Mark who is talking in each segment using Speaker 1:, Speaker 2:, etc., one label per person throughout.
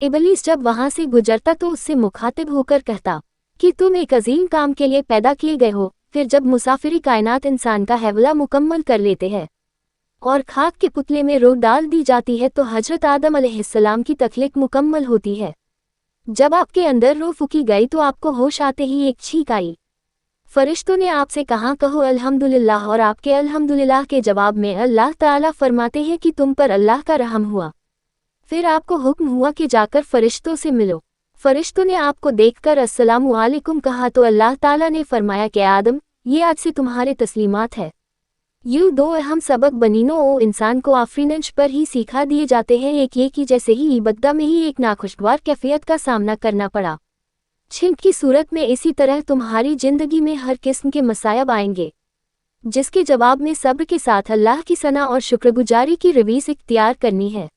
Speaker 1: इबलीस जब वहां से गुजरता तो उससे मुखातिब होकर कहता कि तुम एक अजीम काम के लिए पैदा किए गए हो। फिर जब मुसाफिरी कायनात इंसान का हैवला मुकम्मल कर लेते हैं और खाक के पुतले में रूह डाल दी जाती है तो हजरत आदम अलैहिस्सलाम की तख्लीक मुकम्मल होती है। जब आपके अंदर रूह फूकी गई तो आपको होश आते ही एक छींक आई। फरिश्तों ने आपसे कहा कहो अल्हम्दुलिल्लाह, और आपके अल्हम्दुलिल्लाह के जवाब में अल्लाह ताला फरमाते हैं कि तुम पर अल्लाह का रहम हुआ। फिर आपको हुक्म हुआ कि जाकर फरिश्तों से मिलो। फरिश्तों ने आपको देखकर अस्सलामु अलैकुम कहा तो अल्लाह ताला ने फरमाया कि आदम, ये आज से तुम्हारे तस्लीमात है। यूँ दो अहम सबक बनीनो ओ इंसान को आफरीनश पर ही सिखा दिए जाते हैं। एक ये कि जैसे ही इबद्दा में ही एक नाखुशगवार कैफियत का सामना करना पड़ा, छिंक की सूरत में इसी तरह तुम्हारी जिंदगी में हर किस्म के मसायब आएंगे, जिसके जवाब में सब्र के साथ अल्लाह की सना और शुक्रगुजारी की रवीस इख्तियार करनी है।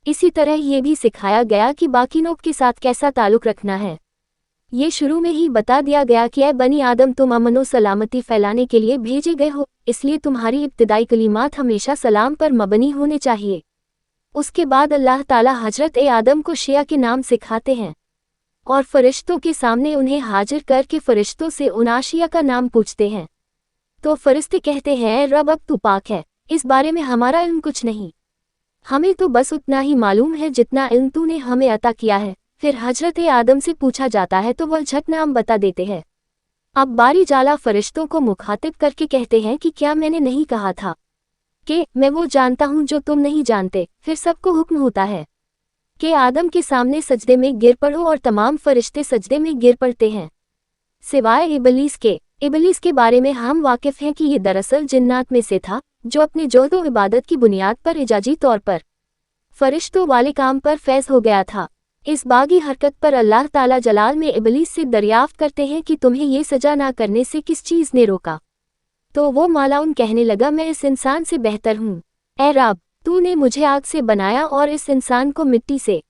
Speaker 1: इसी तरह ये भी सिखाया गया कि बाकी लोग के साथ कैसा ताल्लुक़ रखना है। ये शुरू में ही बता दिया गया कि ऐ बनी आदम, तुम अमन व सलामती फैलाने के लिए भेजे गए हो, इसलिए तुम्हारी इब्तिदाई कलीमात हमेशा सलाम पर मबनी होने चाहिए। उसके बाद अल्लाह ताला हजरत ए आदम को शिया के नाम सिखाते हैं और फरिश्तों के सामने उन्हें हाजिर करके फरिश्तों से उन आशिया का नाम पूछते हैं। तो फरिश्ते कहते हैं रब, अब तू पाक है, इस बारे में हमारा इल्म कुछ नहीं, हमें तो बस उतना ही मालूम है जितना इल्म तूने हमें अता किया है। फिर हजरत आदम से पूछा जाता है तो वह झट नाम बता देते हैं। अब बारी जाला फरिश्तों को मुखातिब करके कहते हैं कि क्या मैंने नहीं कहा था कि मैं वो जानता हूँ जो तुम नहीं जानते। फिर सबको हुक्म होता है कि आदम के सामने सजदे में गिर पड़ो और तमाम फरिश्ते सजदे में गिर पड़ते हैं सिवाय इबलीस के। इबलीस के बारे में हम वाकिफ हैं कि ये दरअसल जिन्नात में से था जो अपने जोहद व इबादत की बुनियाद पर इजाजी तौर पर फरिश्तों वाले काम पर फैज हो गया था। इस बागी हरकत पर अल्लाह ताला जलाल में इबलीस से दरियाफ्त करते हैं कि तुम्हें ये सजा ना करने से किस चीज़ ने रोका। तो वो मालाउन कहने लगा, मैं इस इंसान से बेहतर हूँ। ए रब, तूने मुझे आग से बनाया और इस इंसान को मिट्टी से।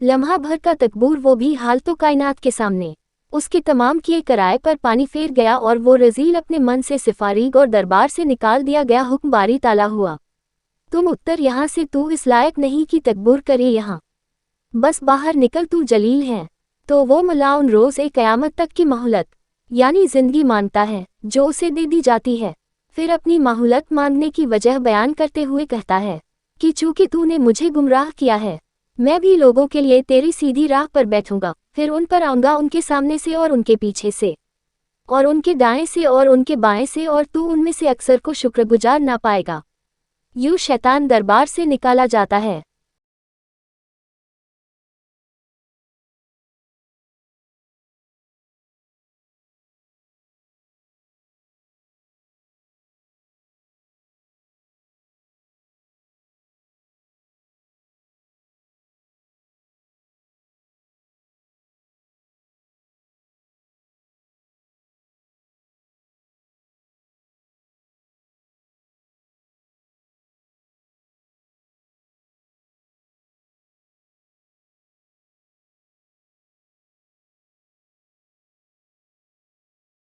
Speaker 1: लम्हा भर का तकबूर, वो भी हालतो कायनात के सामने। उसके तमाम किए कराए पर पानी फेर गया और वो रजील अपने मन से सिफारीग और दरबार से निकाल दिया गया। हुक्म बारी ताला हुआ, तुम उत्तर यहाँ से, तू इस लायक नहीं कि तकबूर करे यहाँ, बस बाहर निकल, तू जलील है। तो वो मलाउन रोज़ एक क़यामत तक की मोहलत यानी ज़िंदगी मांगता है जो उसे दे दी जाती है। फिर अपनी मोहलत मांगने की वजह बयान करते हुए कहता है कि चूँकि तूने मुझे गुमराह किया है, मैं भी लोगों के लिए तेरी सीधी राह पर बैठूंगा। फिर उन पर आऊँगा, उनके सामने से और उनके पीछे से और उनके दाएं से और उनके बाएं से, और तू उनमें से अक्सर को शुक्रगुजार ना पाएगा। यूँ शैतान दरबार से निकाला जाता है।